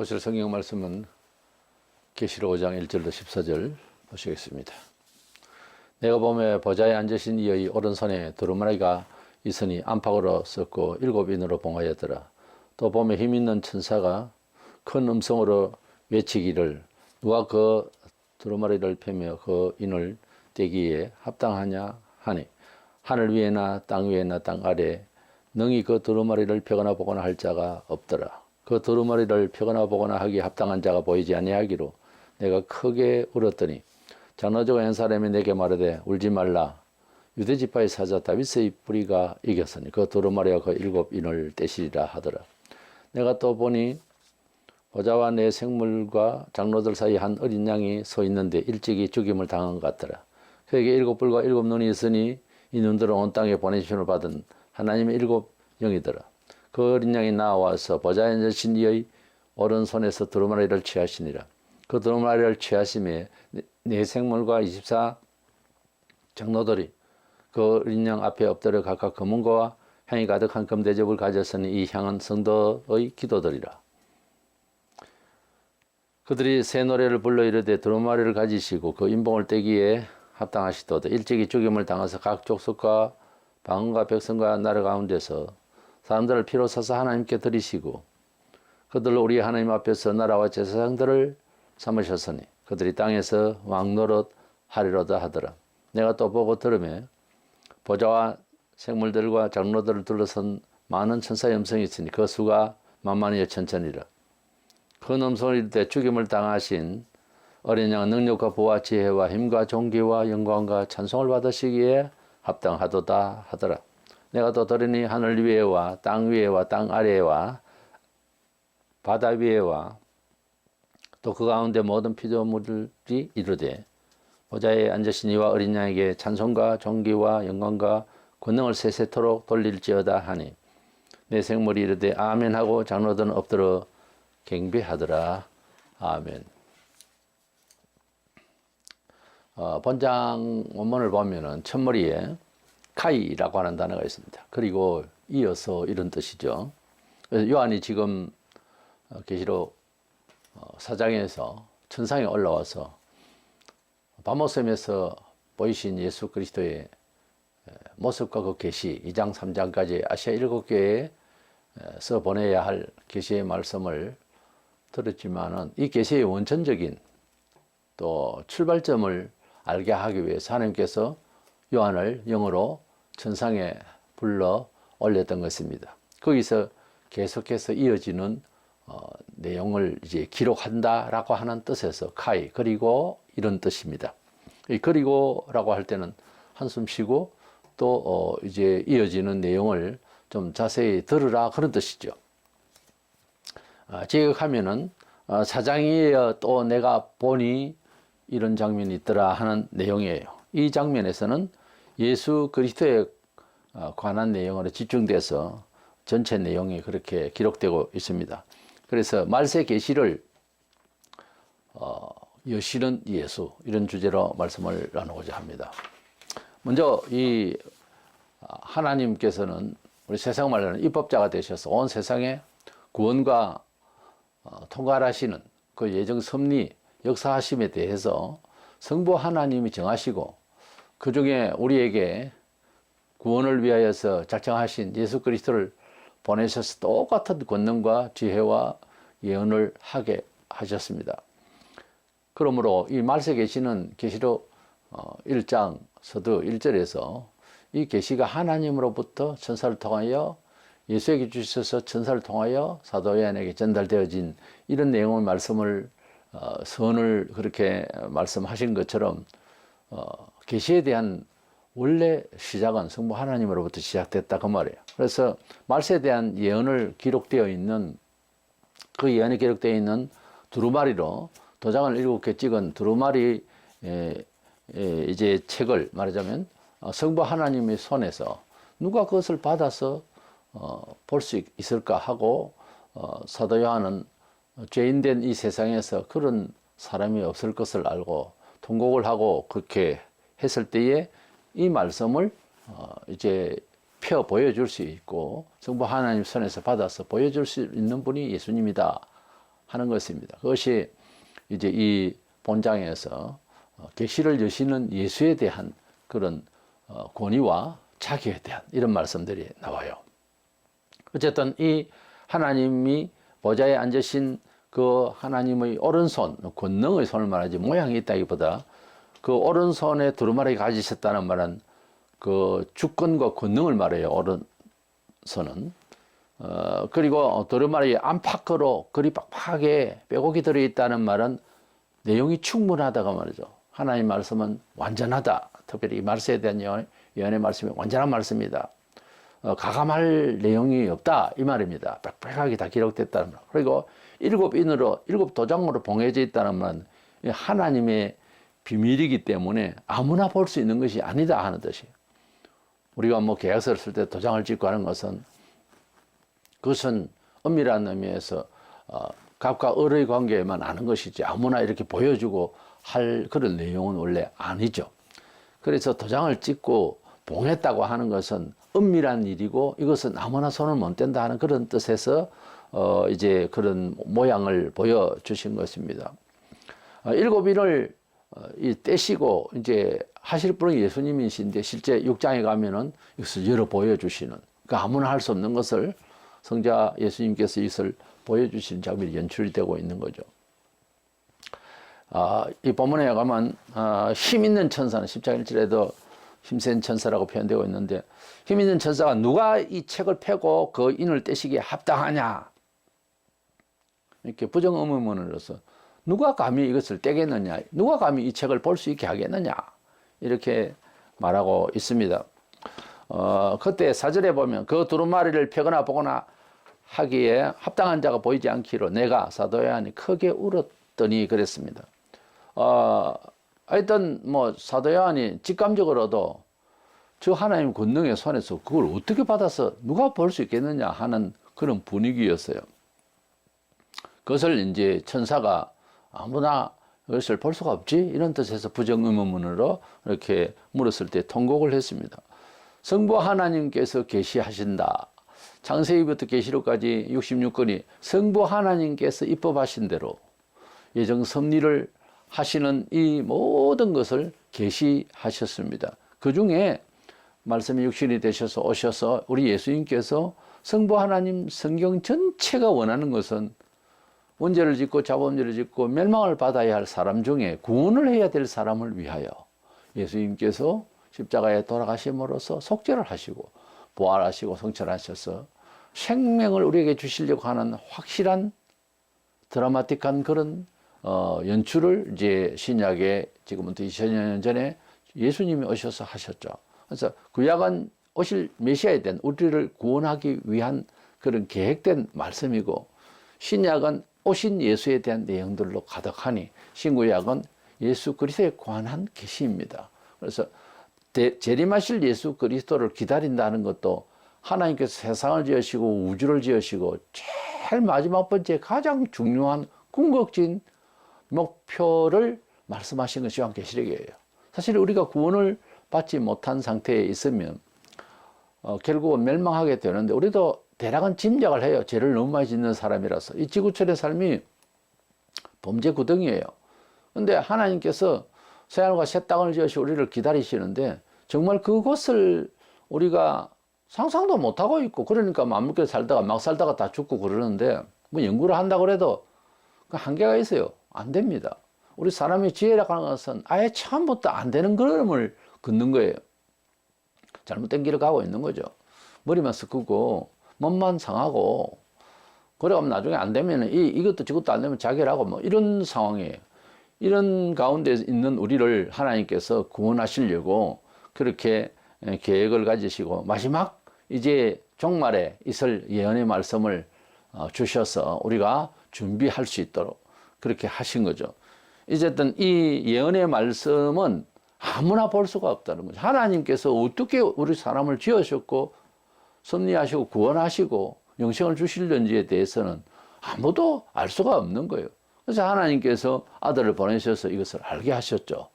보실 성경 말씀은 계시록 5장 1절로 14절 보시겠습니다. 내가 보매 보좌에 앉으신 이의 오른손에 두루마리가 있으니 안팎으로 썼고 7인으로 봉하였더라. 또 보매 힘있는 천사가 큰 음성으로 외치기를 누가 그 두루마리를 펴며 그 인을 떼기에 합당하냐 하니 하늘 위에나 땅 위에나 땅 아래 능히 그 두루마리를 펴거나 보거나 할 자가 없더라. 그 두루마리를 펴거나 보거나 하기에 합당한 자가 보이지 아니하기로 내가 크게 울었더니 장로저가 한 사람이 내게 말하되 울지 말라. 유대 지파의 사자 다윗의 뿌리가 이겼으니 그 두루마리와 그 7인을 떼시리라 하더라. 내가 또 보니 보좌와 내 생물과 장로들 사이 한 어린 양이 서 있는데 일찍이 죽임을 당한 것 같더라. 그에게 7뿔과 7눈이 있으니 이 눈들은 온 땅에 보내심을 받은 하나님의 7영이더라. 그 어린 양이 나와서 보좌에 앉으신 이의 오른손에서 두루마리를 취하시니라. 그 두루마리를 취하심에 네 생물과 24 장로들이 그 어린 양 앞에 엎드려 각각 금은과 향이 가득한 금대접을 가졌으니 이 향은 성도의 기도들이라. 그들이 새 노래를 불러 이르되 두루마리를 가지시고 그 인봉을 떼기에 합당하시도다. 일찍이 죽임을 당해서 각 족속과 방언과 백성과 나라 가운데서 사람들을 피로 사서 하나님께 드리시고 그들로 우리 하나님 앞에서 나라와 제사장들을 삼으셨으니 그들이 땅에서 왕노릇 하리로다 하더라. 내가 또 보고 들으며 보좌와 생물들과 장로들을 둘러선 많은 천사의 음성이 있으니 그 수가 만만이여 천천이라. 큰 음성을 이르되 죽임을 당하신 어린 양은 능력과 부와 지혜와 힘과 존귀와 영광과 찬송을 받으시기에 합당하도다 하더라. 내가 또 들으니 하늘 위에와 땅 위에와 땅 아래와 바다 위에와 또 그 가운데 모든 피조물이 이르되 보좌에 앉으신 이와 어린 양에게 찬송과 존귀와 영광과 권능을 세세토록 돌릴지어다 하니 내 생물이 이르되 아멘 하고 장로들은 엎드려 경배하더라. 아멘. 본장 원문을 보면은 첫머리에 카이라고 하는 단어가 있습니다. 그리고 이어서 이런 뜻이죠. 그래서 요한이 지금 계시록 4장에서 천상에 올라와서 바모섬에서 보이신 예수 그리스도의 모습과 그 계시 2장 3장까지 아시아 7교회에서 보내야 할 계시의 말씀을 들었지만은 이 계시의 원천적인 또 출발점을 알게 하기 위해서 하나님께서 요한을 영으로 천상에 불러 올렸던 것입니다. 거기서 계속해서 이어지는 내용을 이제 기록한다라고 하는 뜻에서 카이 그리고 이런 뜻입니다. 이 그리고라고 할 때는 한숨 쉬고 또 이제 이어지는 내용을 좀 자세히 들으라 그런 뜻이죠. 제격하면은 사장이여 또 내가 보니 이런 장면이 있더라 하는 내용이에요. 이 장면에서는 예수 그리스도에 관한 내용으로 집중돼서 전체 내용이 그렇게 기록되고 있습니다. 그래서 말세 계시를 여실은 예수 이런 주제로 말씀을 나누고자 합니다. 먼저 이 하나님께서는 우리 세상 말로는 입법자가 되셔서 온 세상에 구원과 통괄하시는 그 예정 섭리 역사하심에 대해서 성부 하나님이 정하시고 그 중에 우리에게 구원을 위하여서 작정하신 예수 그리스도를 보내셔서 똑같은 권능과 지혜와 예언을 하게 하셨습니다. 그러므로 이 말세 계시는 계시록 1장 서두 1절에서 이 계시가 하나님으로부터 천사를 통하여 예수에게 주셔서 천사를 통하여 사도 요한에게 전달되어진 이런 내용의 말씀을 선을 그렇게 말씀하신 것처럼 계시에 대한 원래 시작은 성부 하나님으로부터 시작됐다 그 말이에요. 그래서 말세에 대한 예언을 기록되어 있는 그 예언이 기록되어 있는 두루마리로 도장을 7개 찍은 두루마리 이제 책을 말하자면 성부 하나님의 손에서 누가 그것을 받아서 볼 수 있을까 하고 사도 요한은 죄인된 이 세상에서 그런 사람이 없을 것을 알고 통곡을 하고 그렇게 했을 때에 이 말씀을 이제 펴 보여줄 수 있고 성부 하나님 손에서 받아서 보여줄 수 있는 분이 예수님이다 하는 것입니다. 그것이 이제 이 본장에서 계시를 여시는 예수에 대한 그런 권위와 자격에 대한 이런 말씀들이 나와요. 어쨌든 이 하나님이 보좌에 앉으신 그 하나님의 오른손, 권능의 손을 말하지 모양이 있다기보다 그 오른손에 두루마리 가지셨다는 말은 그 주권과 권능을 말해요. 오른손은. 그리고 두루마리 안팎으로 그리 빡빡하게 빼곡히 들어있다는 말은 내용이 충분하다가 말이죠. 하나님 말씀은 완전하다. 특별히 이 말씀에 대한 예언의 말씀이 완전한 말씀이다. 가감할 내용이 없다 이 말입니다. 빽빽하게 다 기록됐다는 말. 그리고 7인으로 7도장으로 봉해져 있다는 말은 하나님의 비밀이기 때문에 아무나 볼 수 있는 것이 아니다 하는 뜻이에요. 우리가 뭐 계약서를 쓸 때 도장을 찍고 하는 것은 그것은 엄밀한 의미에서 갑과 을의 관계에만 아는 것이지 아무나 이렇게 보여주고 할 그런 내용은 원래 아니죠. 그래서 도장을 찍고 봉했다고 하는 것은 은밀한 일이고 이것은 아무나 손을 못 댄다 하는 그런 뜻에서 이제 그런 모양을 보여주신 것입니다. 7인을 떼시고 이제 하실 분은 예수님이신데 실제 6장에 가면은 이것을 열어 보여주시는, 그러니까 아무나 할 수 없는 것을 성자 예수님께서 이것을 보여주시는 장면이 연출이 되고 있는 거죠. 이 본문에 가면 힘 있는 천사는 10장 1절에도 힘센 천사라고 표현되고 있는데, 힘 있는 천사가 누가 이 책을 펴고 그 인을 떼시기에 합당하냐 이렇게 부정의문으로서 누가 감히 이것을 떼겠느냐, 누가 감히 이 책을 볼 수 있게 하겠느냐 이렇게 말하고 있습니다. 그때 4절에 보면 그 두루마리를 펴거나 보거나 하기에 합당한 자가 보이지 않기로 내가 사도 요한이 크게 울었더니 그랬습니다. 하여튼 뭐 사도 요한이 직감적으로도 저 하나님 권능의 손에서 그걸 어떻게 받아서 누가 볼 수 있겠느냐 하는 그런 분위기였어요. 그것을 이제 천사가 아무나 그것을 볼 수가 없지 이런 뜻에서 부정의문으로 이렇게 물었을 때 통곡을 했습니다. 성부 하나님께서 계시하신다. 창세기부터 계시록까지 66권이 성부 하나님께서 입법하신 대로 예정 섭리를 하시는 이 모든 것을 계시하셨습니다. 그 중에 말씀이 육신이 되셔서 오셔서 우리 예수님께서 성부 하나님 성경 전체가 원하는 것은 원죄를 짓고 자범죄를 짓고 멸망을 받아야 할 사람 중에 구원을 해야 될 사람을 위하여 예수님께서 십자가에 돌아가심으로써 속죄를 하시고 부활하시고 성천하셔서 생명을 우리에게 주시려고 하는 확실한 드라마틱한 그런 연출을 이제 신약에 지금부터 2000년 전에 예수님이 오셔서 하셨죠. 그래서 구약은 오실 메시아에 대한 우리를 구원하기 위한 그런 계획된 말씀이고, 신약은 오신 예수에 대한 내용들로 가득하니 신구약은 예수 그리스도에 관한 계시입니다. 그래서 재림하실 예수 그리스도를 기다린다는 것도 하나님께서 세상을 지으시고 우주를 지으시고 제일 마지막 번째 가장 중요한 궁극적인 목표를 말씀하신 것이 요한계시록이에요. 사실 우리가 구원을 받지 못한 상태에 있으면 결국은 멸망하게 되는데, 우리도 대략은 짐작을 해요. 죄를 너무 많이 짓는 사람이라서. 이 지구촌의 삶이 범죄 구덩이에요. 근데 하나님께서 새하늘과 새 땅을 지으시고 우리를 기다리시는데 정말 그것을 우리가 상상도 못하고 있고, 그러니까 맘먹게 살다가 막 살다가 다 죽고 그러는데, 뭐 연구를 한다고 해도 그 한계가 있어요. 안 됩니다. 우리 사람의 지혜라고 하는 것은 아예 처음부터 안 되는 걸음을 걷는 거예요. 잘못된 길을 가고 있는 거죠. 머리만 썩고 몸만 상하고, 그래가면 나중에 안 되면 이것도 저것도 안 되면 자결하고 뭐 이런 상황이에요. 이런 가운데 있는 우리를 하나님께서 구원하시려고 그렇게 계획을 가지시고 마지막 이제 종말에 있을 예언의 말씀을 주셔서 우리가 준비할 수 있도록 그렇게 하신 거죠. 어쨌든 이 예언의 말씀은 아무나 볼 수가 없다는 거죠. 하나님께서 어떻게 우리 사람을 지으셨고 섭리하시고 구원하시고 영생을 주실는지에 대해서는 아무도 알 수가 없는 거예요. 그래서 하나님께서 아들을 보내셔서 이것을 알게 하셨죠.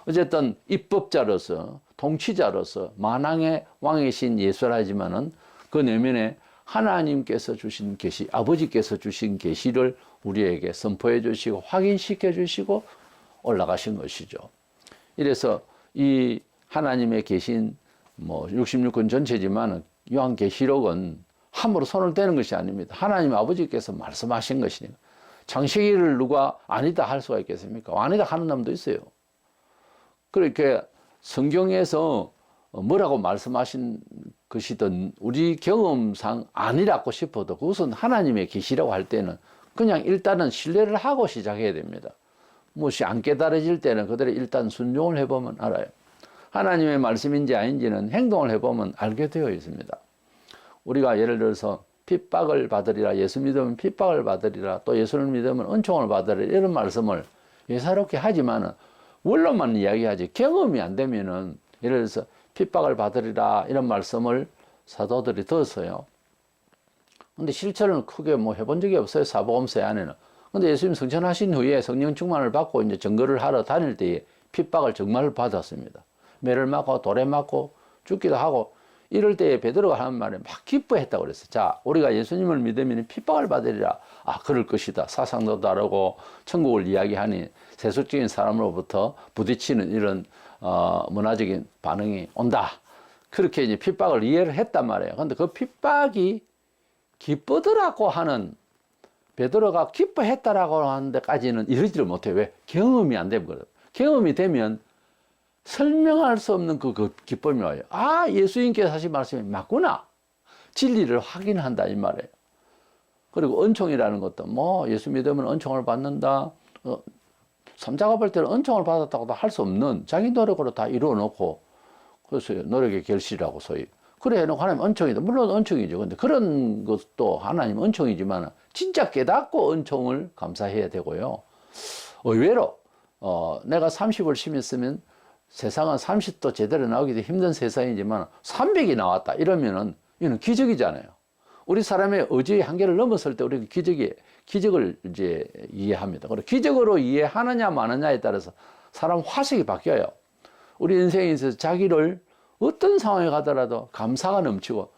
어쨌든 입법자로서 통치자로서 만왕의 왕이신 예수라지만은 그 내면에 하나님께서 주신 계시, 아버지께서 주신 계시를 우리에게 선포해 주시고 확인시켜 주시고 올라가신 것이죠. 이래서 이 하나님의 계신 뭐 66권 전체지만 요한계시록은 함부로 손을 대는 것이 아닙니다. 하나님 아버지께서 말씀하신 것이니까. 창세기를 누가 아니다 할 수가 있겠습니까? 아니다 하는 놈도 있어요. 그렇게 성경에서 뭐라고 말씀하신 것이든 우리 경험상 아니라고 싶어도 그것은 하나님의 계시라고 할 때는 그냥 일단은 신뢰를 하고 시작해야 됩니다. 무엇이 안 깨달아질 때는 그대로 일단 순종을 해보면 알아요. 하나님의 말씀인지 아닌지는 행동을 해보면 알게 되어 있습니다. 우리가 예를 들어서 핍박을 받으리라, 예수 믿으면 핍박을 받으리라, 또 예수를 믿으면 은총을 받으리라, 이런 말씀을 예사롭게 하지만은 원로만 이야기하지 경험이 안 되면은 예를 들어서 핍박을 받으리라 이런 말씀을 사도들이 들었어요. 근데 실천을 크게 뭐 해본 적이 없어요. 사복음서 안에는. 근데 예수님 성천하신 후에 성령 충만을 받고 이제 증거를 하러 다닐 때에 핍박을 정말 받았습니다. 매를 맞고 돌에 맞고 죽기도 하고 이럴 때에 베드로가 하는 말에 막 기뻐했다고 그랬어요. 자, 우리가 예수님을 믿으면 핍박을 받으리라. 아, 그럴 것이다. 사상도 다르고 천국을 이야기하니 세속적인 사람으로부터 부딪히는 이런 문화적인 반응이 온다. 그렇게 이제 핍박을 이해를 했단 말이에요. 근데 그 핍박이 기쁘더라고 하는 베드로가 기뻐했다라고 하는 데까지는 이르지를 못해요. 왜? 경험이 안 되거든. 경험이 되면 설명할 수 없는 그 기쁨이 와요. 아, 예수님께서 하신 말씀이 맞구나. 진리를 확인한다 이 말이에요. 그리고 은총이라는 것도 뭐 예수 믿으면 은총을 받는다. 삼자가 볼 때는 은총을 받았다고도 할 수 없는 자기 노력으로 다 이루어 놓고 그래서 노력의 결실이라고 소위 그래 해놓고 하나님 은총이다. 물론 은총이죠. 근데 그런 것도 하나님 은총이지만 진짜 깨닫고 은총을 감사해야 되고요. 의외로 내가 30을 심했으면 세상은 30도 제대로 나오기도 힘든 세상이지만 300이 나왔다 이러면은 이는 기적이잖아요. 우리 사람의 의지의 한계를 넘었을 때 우리는 기적을 이제 이해합니다. 그리고 기적으로 이해하느냐 마느냐에 따라서 사람 화색이 바뀌어요. 우리 인생에 있어서 자기를 어떤 상황에 가더라도 감사가 넘치고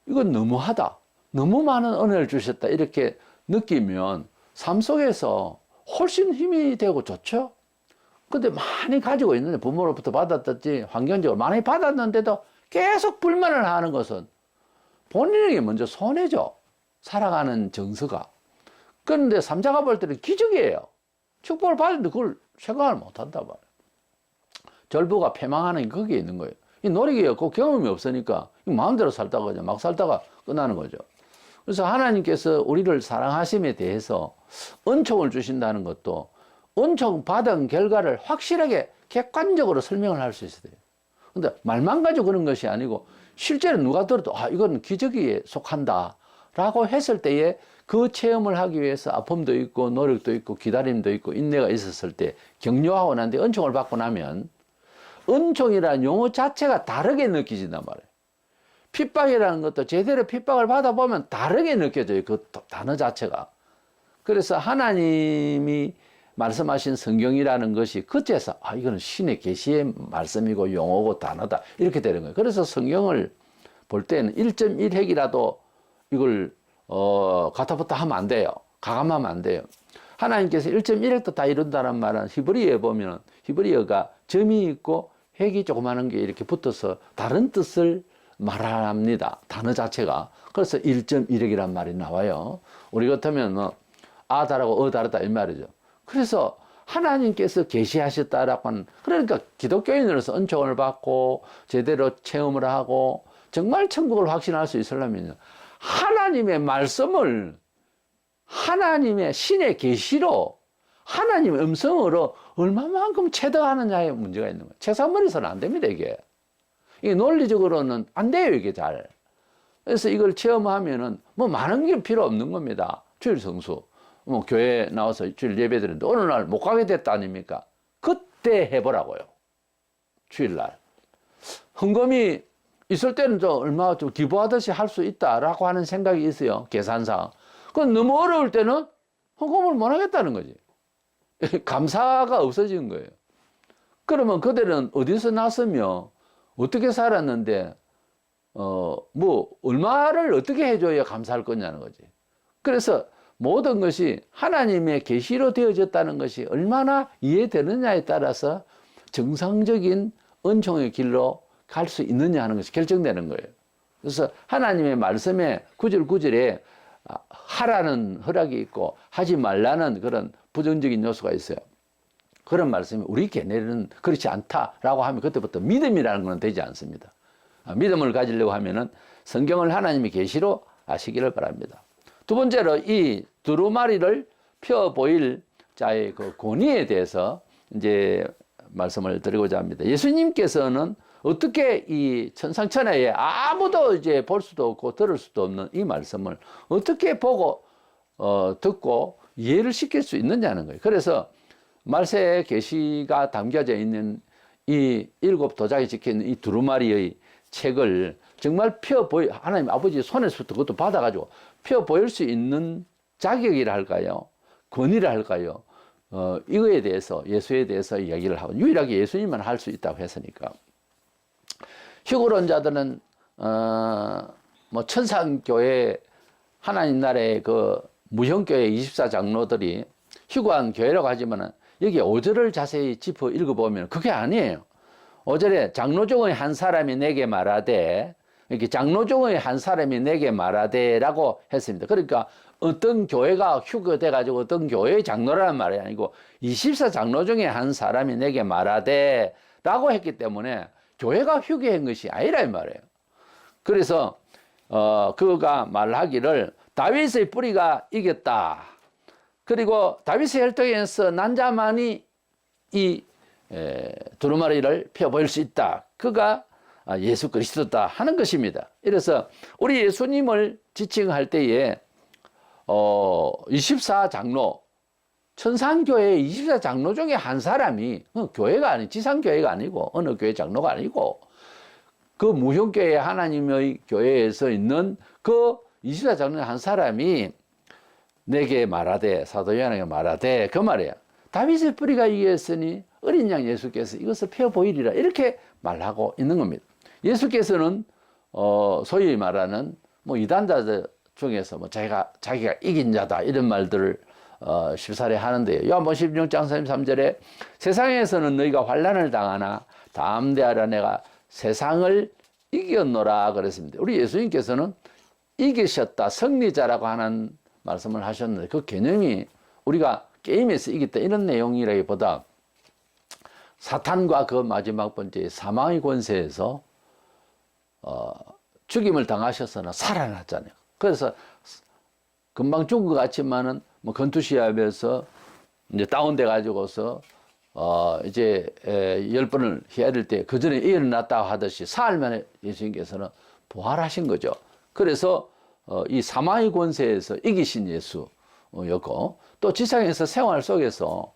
이건 너무하다. 너무 많은 은혜를 주셨다. 이렇게 느끼면 삶 속에서 훨씬 힘이 되고 좋죠. 근데 많이 가지고 있는데 부모로부터 받았든지 환경적으로 많이 받았는데도 계속 불만을 하는 것은 본인에게 먼저 손해죠. 살아가는 정서가. 그런데 삼자가 볼 때는 기적이에요. 축복을 받았는데 그걸 생각을 못 한단 말이에요. 절부가 패망하는 게 거기에 있는 거예요. 이 노력이 없고 경험이 없으니까 마음대로 살다가 그냥 막 살다가 끝나는 거죠. 그래서 하나님께서 우리를 사랑하심에 대해서 은총을 주신다는 것도 은총 받은 결과를 확실하게 객관적으로 설명을 할 수 있어야 돼요. 근데 말만 가지고 그런 것이 아니고 실제로 누가 들어도 아, 이건 기적에 속한다 라고 했을 때에 그 체험을 하기 위해서 아픔도 있고 노력도 있고 기다림도 있고 인내가 있었을 때 격려하고 난 뒤에 은총을 받고 나면 은총이라는 용어 자체가 다르게 느껴진단 말이에요. 핍박이라는 것도 제대로 핍박을 받아보면 다르게 느껴져요. 그 단어 자체가. 그래서 하나님이 말씀하신 성경이라는 것이 그때서 아, 이거는 신의 계시의 말씀이고 용어고 단어다. 이렇게 되는 거예요. 그래서 성경을 볼 때는 1.1핵이라도 이걸 가타부타 하면 안 돼요. 가감하면 안 돼요. 하나님께서 1.1핵도 다 이룬다는 말은 히브리어에 보면 히브리어가 점이 있고 핵이 조그마한 게 이렇게 붙어서 다른 뜻을 말합니다. 단어 자체가. 그래서 1.1핵이란 말이 나와요. 우리 같으면 아 다르고 다르다 이 말이죠. 그래서 하나님께서 계시하셨다라고 하는 그러니까 기독교인으로서 은총을 받고 제대로 체험을 하고 정말 천국을 확신할 수 있으려면 하나님의 말씀을 하나님의 신의 계시로 하나님의 음성으로 얼마만큼 체득하느냐에 문제가 있는 거예요. 채사머리서는 안 됩니다, 이게 논리적으로는 안 돼요, 이게 잘. 그래서 이걸 체험하면은 뭐 많은 게 필요 없는 겁니다. 주일 성수, 뭐 교회 나와서 주일 예배 드리는데 어느 날 못 가게 됐다 아닙니까? 그때 해보라고요. 주일날. 헌금이 있을 때는 좀 얼마 좀 기부하듯이 할 수 있다라고 하는 생각이 있어요. 계산상. 그건 너무 어려울 때는 헌금을 못 하겠다는 거지. 감사가 없어지는 거예요. 그러면 그들은 어디서 났으며 어떻게 살았는데 뭐 얼마를 어떻게 해줘야 감사할 거냐는 거지. 그래서 모든 것이 하나님의 계시로 되어졌다는 것이 얼마나 이해되느냐에 따라서 정상적인 은총의 길로 갈 수 있느냐 하는 것이 결정되는 거예요. 그래서 하나님의 말씀에 구절구절에 하라는 허락이 있고 하지 말라는 그런 부정적인 요소가 있어요. 그런 말씀이 우리 견해는 그렇지 않다라고 하면 그때부터 믿음이라는 건 되지 않습니다. 믿음을 가지려고 하면은 성경을 하나님의 계시로 아시기를 바랍니다. 두 번째로 이 두루마리를 펴 보일 자의 그 권위에 대해서 이제 말씀을 드리고자 합니다. 예수님께서는 어떻게 이 천상천하에 아무도 이제 볼 수도 없고 들을 수도 없는 이 말씀을 어떻게 보고 듣고 이해를 시킬 수 있느냐는 거예요. 그래서 말세의 계시가 담겨져 있는 이 7 도장이 찍힌 이 두루마리의 책을 정말 하나님 아버지 손에서부터 그것도 받아가지고 펴 보일 수 있는 자격이라 할까요? 권위라 할까요? 이거에 대해서 예수에 대해서 이야기를 하고 유일하게 예수님만 할 수 있다고 했으니까. 휴거론자들은 뭐 천상교회 하나님 나라의 그 무형교회 24장로들이 휴거한 교회라고 하지만은 여기 5절을 자세히 짚어 읽어보면 그게 아니에요. 5절에 장로 중의 한 사람이 내게 말하되, 이렇게 장로 중의 한 사람이 내게 말하되라고 했습니다. 그러니까 어떤 교회가 휴거돼 가지고 어떤 교회의 장로라는 말이 아니고 24장로 중에 한 사람이 내게 말하되라고 했기 때문에 교회가 휴거한 것이 아니라 이 말이에요. 그래서 그가 말하기를 다윗의 뿌리가 이겼다. 그리고 다윗의 혈통에서 난 자만이 이 두루마리를 펴 보일 수 있다. 그가 예수 그리스도다 하는 것입니다. 그래서 우리 예수님을 지칭할 때에 24장로 천상교회 24장로 중에 한 사람이 교회가 아니 지상교회가 아니고 어느 교회 장로가 아니고 그 무형교회 하나님의 교회에서 있는 그 24장로의 한 사람이 내게 말하되 사도 요한에게 말하되 그 말이에요. 다윗의 뿌리가 이겼으니 어린 양 예수께서 이것을 펴 보이리라 이렇게 말하고 있는 겁니다. 예수께서는 소위 말하는 뭐 이단자들 중에서 뭐 자기가 이긴 자다 이런 말들을 쉽사리 하는데요. 요한복음 16장 33절에 세상에서는 너희가 환난을 당하나 담대하라 내가 세상을 이겼노라 그랬습니다. 우리 예수님께서는 이기셨다 승리자라고 하는 말씀을 하셨는데 그 개념이 우리가 게임에서 이겼다 이런 내용이라기보다 사탄과 그 마지막 번째 사망의 권세에서 죽임을 당하셨으나 살아났잖아요. 그래서 금방 죽은 것 같지만은 뭐 건투시합에서 이제 다운돼 가지고서 이제 10번을 해야 될 때 그 전에 일어났다 하듯이 사흘 만에 예수님께서는 부활하신 거죠. 그래서 이 사망의 권세에서 이기신 예수였고 또 지상에서 생활 속에서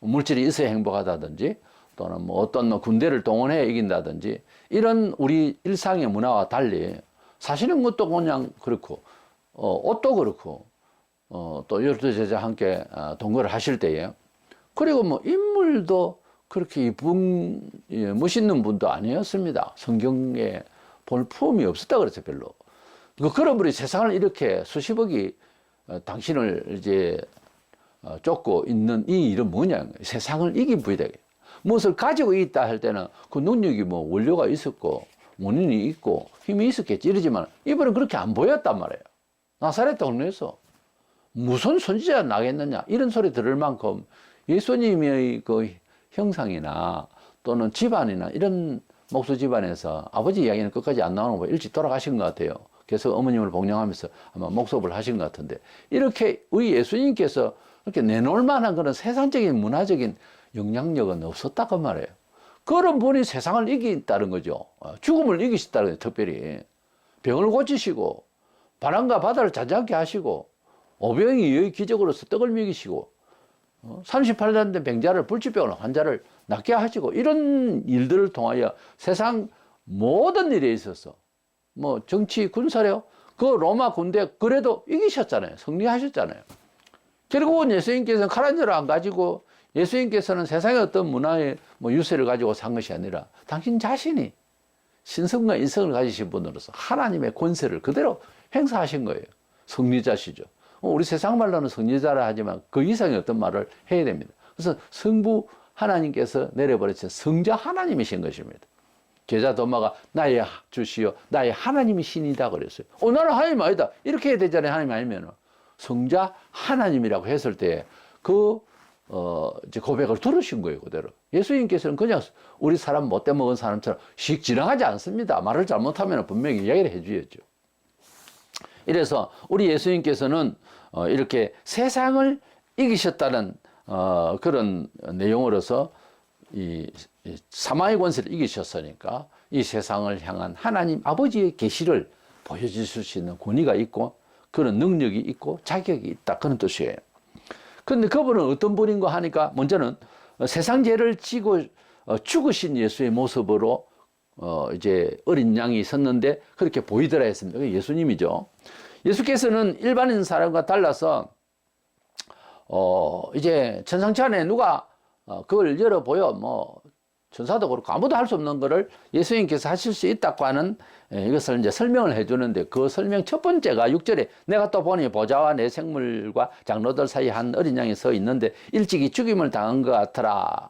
물질이 있어야 행복하다든지 또는 뭐 어떤 군대를 동원해 이긴다든지 이런 우리 일상의 문화와 달리 사시는 것도 그냥 그렇고 옷도 그렇고 또 12제자 함께 동거를 하실 때에 그리고 뭐 인물도 그렇게 이쁜 멋있는 분도 아니었습니다. 성경에 볼품이 없었다 그랬죠 별로. 그러므로 세상을 이렇게 수십억이 당신을 이제 쫓고 있는 이 일은 뭐냐? 세상을 이긴 부이다. 무엇을 가지고 있다 할 때는 그 능력이 뭐 원료가 있었고 원인이 있고 힘이 있었겠지 이러지만 이번엔 그렇게 안 보였단 말이에요. 나사렛 동네에서 무슨 선지자 나겠느냐 이런 소리 들을 만큼 예수님의 그 형상이나 또는 집안이나 이런 목수 집안에서 아버지 이야기는 끝까지 안 나오는 거 일찍 돌아가신 것 같아요. 그래서 어머님을 복령하면서 아마 목섭을 하신 것 같은데 이렇게 우리 예수님께서 이렇게 내놓을 만한 그런 세상적인 문화적인 영향력은 없었다고 말해요. 그런 분이 세상을 이긴다는 거죠. 죽음을 이기셨다는 거예요. 특별히 병을 고치시고 바람과 바다를 잔잔케 하시고 오병이 여의 기적으로서 떡을 먹이시고 38년 된 병자를 불치병으로 환자를 낫게 하시고 이런 일들을 통하여 세상 모든 일에 있어서 뭐 정치 군사력 그 로마 군대 그래도 이기셨잖아요. 승리하셨잖아요. 결국은 예수님께서는 칼한자를 안 가지고 예수님께서는 세상의 어떤 문화의 뭐 유세를 가지고 산 것이 아니라 당신 자신이 신성과 인성을 가지신 분으로서 하나님의 권세를 그대로 행사하신 거예요. 성리자시죠. 우리 세상 말로는 성리자라 하지만 그 이상의 어떤 말을 해야 됩니다. 그래서 성부 하나님께서 내려버리신 성자 하나님이신 것입니다. 제자 도마가 나의 주시요 나의 하나님이 신이다 그랬어요. 나는 하나님 아니다 이렇게 해야 되잖아요. 하나님 아니면 성자 하나님이라고 했을 때 이제 고백을 들으신 거예요. 그대로 예수님께서는 그냥 우리 사람 못돼 먹은 사람처럼 씩 지나가지 않습니다. 말을 잘못하면 분명히 이야기를 해주겠죠. 이래서 우리 예수님께서는 이렇게 세상을 이기셨다는 그런 내용으로서 이 사망의 권세를 이기셨으니까 이 세상을 향한 하나님 아버지의 계시를 보여주실 수 있는 권위가 있고 그런 능력이 있고 자격이 있다 그런 뜻이에요. 그런데 그분은 어떤 분인가 하니까 먼저는 세상 죄를 지고 죽으신 예수의 모습으로 이제 어린 양이 섰는데 그렇게 보이더라 했습니다. 예수님이죠. 예수께서는 일반인 사람과 달라서 이제 천상치 안에 누가 그걸 열어 보여 뭐 천사도 그렇고 아무도 할 수 없는 거를 예수님께서 하실 수 있다고 하는 이것을 이제 설명을 해주는데 그 설명 첫 번째가 6절에 내가 또 보니 보좌와 내 생물과 장로들 사이에 한 어린 양이 서 있는데 일찍이 죽임을 당한 것 같더라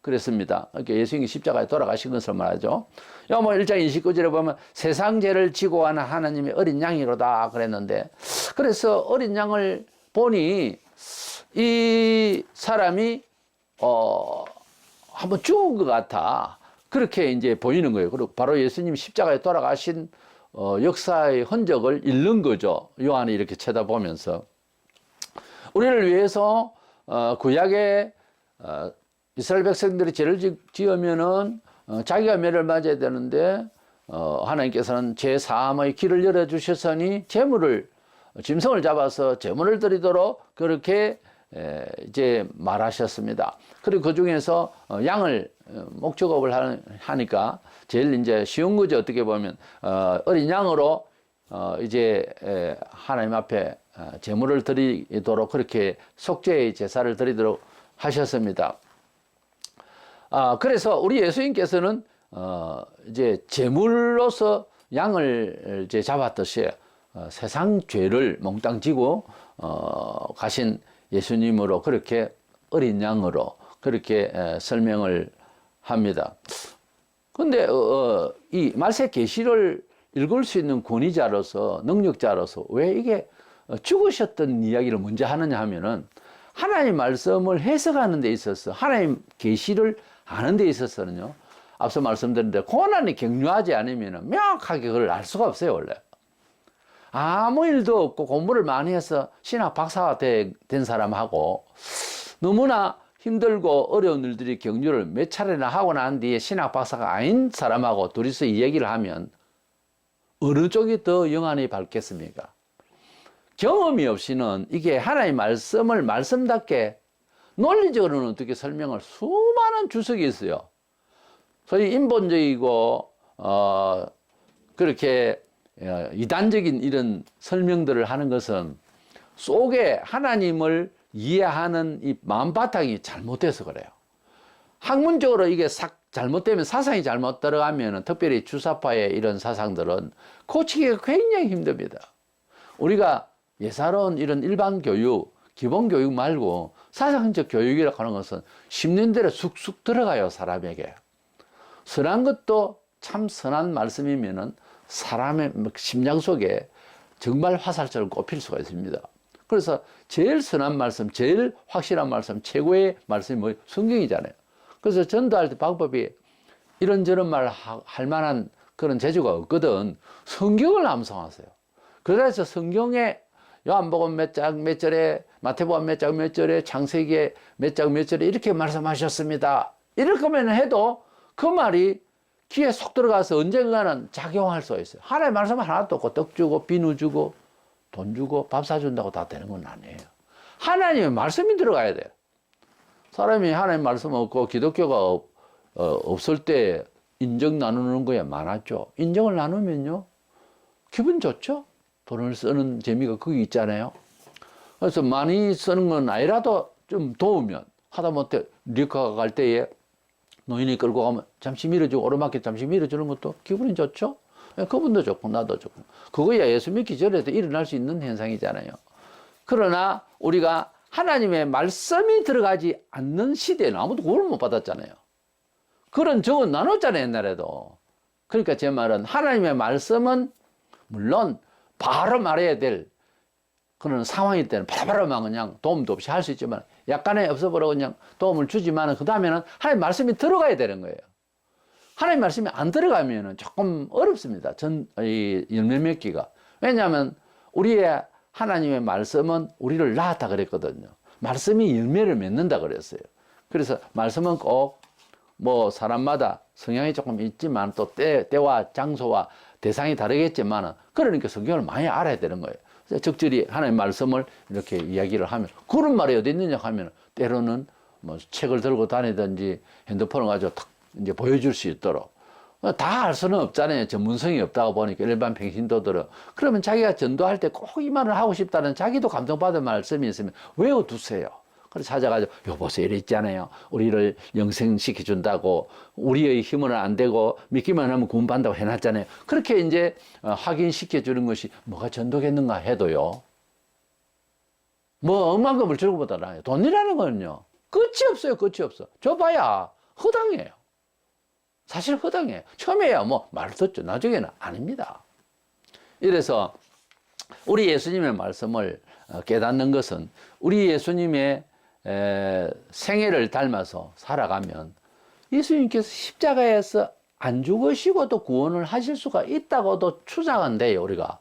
그랬습니다. 이렇게 예수님이 십자가에 돌아가신 것을 말하죠. 뭐 1장 29절에 보면 세상 죄를 지고 가는 하나님의 어린 양이로다 그랬는데 그래서 어린 양을 보니 이 사람이 한번 죽은 것 같아. 그렇게 이제 보이는 거예요. 그리고 바로 예수님 십자가에 돌아가신 역사의 흔적을 읽는 거죠. 요한이 이렇게 쳐다보면서. 우리를 위해서 구약에 이스라엘 백성들이 죄를 지으면은 자기가 매를 맞아야 되는데 하나님께서는 죄 사함의 길을 열어주셨으니 짐승을 잡아서 제물을 드리도록 그렇게 이제 말하셨습니다. 그리고 그 중에서 양을 목축업을 하니까 제일 이제 쉬운 거죠. 어떻게 보면 어린 양으로 이제 하나님 앞에 제물을 드리도록 그렇게 속죄의 제사를 드리도록 하셨습니다. 그래서 우리 예수님께서는 이제 제물로서 양을 이제 잡았듯이 세상 죄를 몽땅 지고 가신 예수님으로 그렇게 어린 양으로 그렇게 설명을 합니다. 근데 이 말세 계시를 읽을 수 있는 권위자로서 능력자로서 왜 이게 죽으셨던 이야기를 먼저 하느냐 하면은 하나님 말씀을 해석하는 데 있어서 하나님 계시를 아는 데 있어서는요. 앞서 말씀드린 대로 고난이 격려하지 않으면 명확하게 그걸 알 수가 없어요. 원래 아무 일도 없고 공부를 많이 해서 신학 박사가 된 사람하고 너무나 힘들고 어려운 일들이 격려를 몇 차례나 하고 난 뒤에 신학 박사가 아닌 사람하고 둘이서 이 얘기를 하면 어느 쪽이 더 영안이 밝겠습니까? 경험이 없이는 이게 하나님의 말씀을 말씀답게 논리적으로는 어떻게 설명할 수많은 주석이 있어요. 소위 인본적이고 그렇게 이단적인 이런 설명들을 하는 것은 속에 하나님을 이해하는 이 마음바탕이 잘못돼서 그래요. 학문적으로 이게 잘못되면 사상이 잘못 들어가면 특별히 주사파의 이런 사상들은 고치기가 굉장히 힘듭니다. 우리가 예사로운 이런 일반 교육, 기본 교육 말고 사상적 교육이라고 하는 것은 10년대로 쑥쑥 들어가요, 사람에게. 선한 것도 참 선한 말씀이면은 사람의 심장 속에 정말 화살처럼 꼽힐 수가 있습니다. 그래서 제일 선한 말씀, 제일 확실한 말씀, 최고의 말씀이 뭐예요? 성경이잖아요. 그래서 전도할 때 방법이 이런저런 말 할 만한 그런 재주가 없거든. 성경을 암송하세요. 그래서 성경에 요한복음 몇 장 몇 절에, 마태복음 몇 장 몇 절에, 창세기에 몇 장 몇 절에 이렇게 말씀하셨습니다. 이렇게만 해도 그 말이 귀에 쏙 들어가서 언젠가는 작용할 수 있어요. 하나님의 말씀 하나도 없고 떡 주고 비누 주고 돈 주고 밥 사준다고 다 되는 건 아니에요. 하나님의 말씀이 들어가야 돼요. 사람이 하나님 말씀 없고 기독교가 없을 때 인정 나누는 거에 많았죠. 인정을 나누면요 기분 좋죠. 돈을 쓰는 재미가 거기 있잖아요. 그래서 많이 쓰는 건 아니라도 좀 도우면 하다못해 리커가 갈 때에 노인이 끌고 가면 잠시 밀어주고 오르막길 잠시 밀어주는 것도 기분이 좋죠. 그분도 좋고 나도 좋고. 그거야 예수 믿기 전에도 일어날 수 있는 현상이잖아요. 그러나 우리가 하나님의 말씀이 들어가지 않는 시대에는 아무도 구원을 못 받았잖아요. 그런 적은 나눴잖아요, 옛날에도. 그러니까 제 말은 하나님의 말씀은 물론 바로 말해야 될 그런 상황일 때는 바로바로만 그냥 도움도 없이 할 수 있지만 약간의 없어버려 그냥 도움을 주지만 그 다음에는 하나님 말씀이 들어가야 되는 거예요. 하나님 말씀이 안 들어가면 조금 어렵습니다. 이 열매 맺기가. 왜냐하면 우리의 하나님의 말씀은 우리를 낳았다 그랬거든요. 말씀이 열매를 맺는다 그랬어요. 그래서 말씀은 꼭 뭐 사람마다 성향이 조금 있지만 또 때와 장소와 대상이 다르겠지만 그러니까 성경을 많이 알아야 되는 거예요. 적절히 하나님의 말씀을 이렇게 이야기를 하면 그런 말이 어디 있느냐 하면 때로는 뭐 책을 들고 다니든지 핸드폰을 가지고 탁 이제 보여줄 수 있도록 다 알 수는 없잖아요. 전문성이 없다고 보니까 일반 평신도들은. 그러면 자기가 전도할 때 꼭 이 말을 하고 싶다는 자기도 감동받은 말씀이 있으면 외워두세요. 그래서 찾아가지고 여보세요 이래 있잖아요. 우리를 영생시켜 준다고 우리의 힘은 안 되고 믿기만 하면 구원받는다고 해놨잖아요. 그렇게 이제 확인시켜 주는 것이 뭐가 전도겠는가 해도요. 뭐 억만금을 주는 것보다 나아요. 돈이라는 거는요. 끝이 없어요. 끝이 없어. 줘봐야 허당해요. 사실 허당해요. 처음에야 뭐 말을 듣죠. 나중에는 아닙니다. 이래서 우리 예수님의 말씀을 깨닫는 것은 우리 예수님의 생애를 닮아서 살아가면 예수님께서 십자가에서 안 죽으시고도 구원을 하실 수가 있다고도 추정은 돼요, 우리가.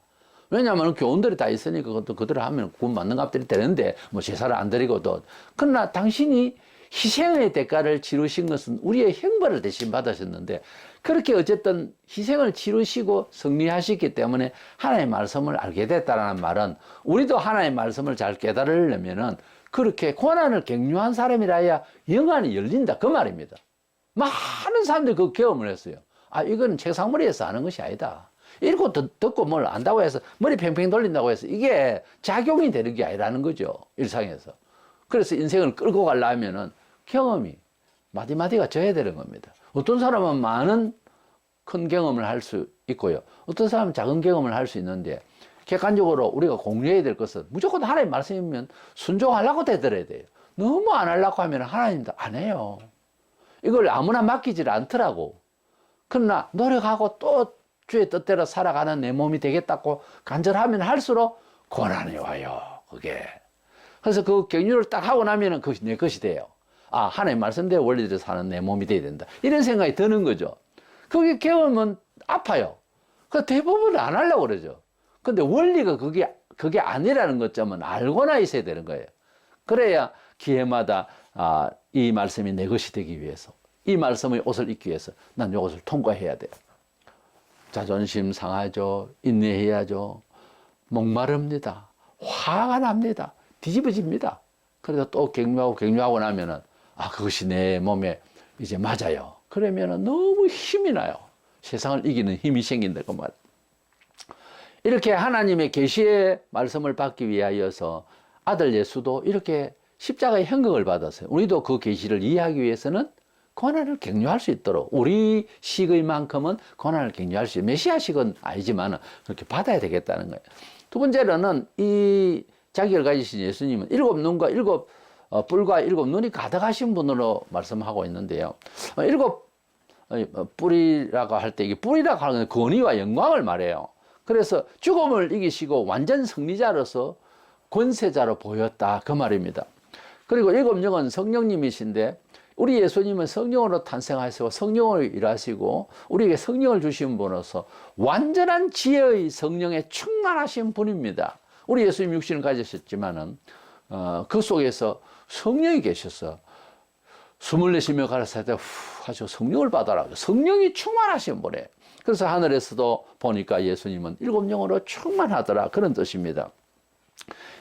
왜냐하면 교훈들이 다 있으니까 그것도 그대로 하면 구원 받는 값들이 되는데 뭐 제사를 안 드리고도. 그러나 당신이 희생의 대가를 치르신 것은 우리의 형벌을 대신 받으셨는데 그렇게 어쨌든 희생을 치르시고 승리하셨기 때문에 하나님의 말씀을 알게 됐다는 말은 우리도 하나님의 말씀을 잘 깨달으려면은 그렇게 고난을 격려한 사람이라야 영안이 열린다 그 말입니다. 많은 사람들이 그 경험을 했어요. 아 이건 책상머리에서 하는 것이 아니다. 읽고 듣고 뭘 안다고 해서 머리 팽팽 돌린다고 해서 이게 작용이 되는 게 아니라는 거죠. 일상에서. 그래서 인생을 끌고 가려면은 경험이 마디마디가 져야 되는 겁니다. 어떤 사람은 많은 큰 경험을 할 수 있고요. 어떤 사람은 작은 경험을 할 수 있는데 객관적으로 우리가 공유해야 될 것은 무조건 하나님 말씀이면 순종하려고 되더라야 돼요. 너무 안 하려고 하면 하나님도 안 해요. 이걸 아무나 맡기질 않더라고. 그러나 노력하고 또 주의 뜻대로 살아가는 내 몸이 되겠다고 간절하면 할수록 고난이 와요. 그게. 그래서 그 격려를 딱 하고 나면은 그것이 내 것이 돼요. 아, 하나님 말씀대로 원리대로 사는 내 몸이 돼야 된다. 이런 생각이 드는 거죠. 그게 경험은 아파요. 그 대부분 안 하려고 그러죠. 근데 원리가 그게 아니라는 것점은 알고나 있어야 되는 거예요. 그래야 기회마다 이 말씀이 내 것이 되기 위해서, 이 말씀의 옷을 입기 위해서 난 이것을 통과해야 돼요. 자존심 상하죠. 인내해야죠. 목마릅니다. 화가 납니다. 뒤집어집니다. 그래서 또 격려하고 나면은 그것이 내 몸에 이제 맞아요. 그러면은 너무 힘이 나요. 세상을 이기는 힘이 생긴다 그 말. 이렇게 하나님의 계시의 말씀을 받기 위하여서 아들 예수도 이렇게 십자가의 형극을 받았어요. 우리도 그 계시를 이해하기 위해서는 고난을 격려할 수 있도록 우리 식의 만큼은 고난을 격려할 수 있어요. 메시아식은 아니지만 그렇게 받아야 되겠다는 거예요. 두 번째로는 이 자기를 가지신 예수님은 일곱 눈과 일곱 뿔과 일곱 눈이 가득하신 분으로 말씀하고 있는데요. 일곱 뿔이라고 할 때 이게 뿔이라고 하는 건 권위와 영광을 말해요. 그래서 죽음을 이기시고 완전 승리자로서 권세자로 보였다 그 말입니다. 그리고 일곱 영은 성령님이신데 우리 예수님은 성령으로 탄생하시고 성령으로 일하시고 우리에게 성령을 주신 분으로서 완전한 지혜의 성령에 충만하신 분입니다. 우리 예수님 육신을 가지셨지만은 그 속에서 성령이 계셔서 숨을 내쉬며 가라사대 후 하시고 성령을 받아라. 성령이 충만하신 분이에요. 그래서 하늘에서도 보니까 예수님은 일곱 영으로 충만하더라 그런 뜻입니다.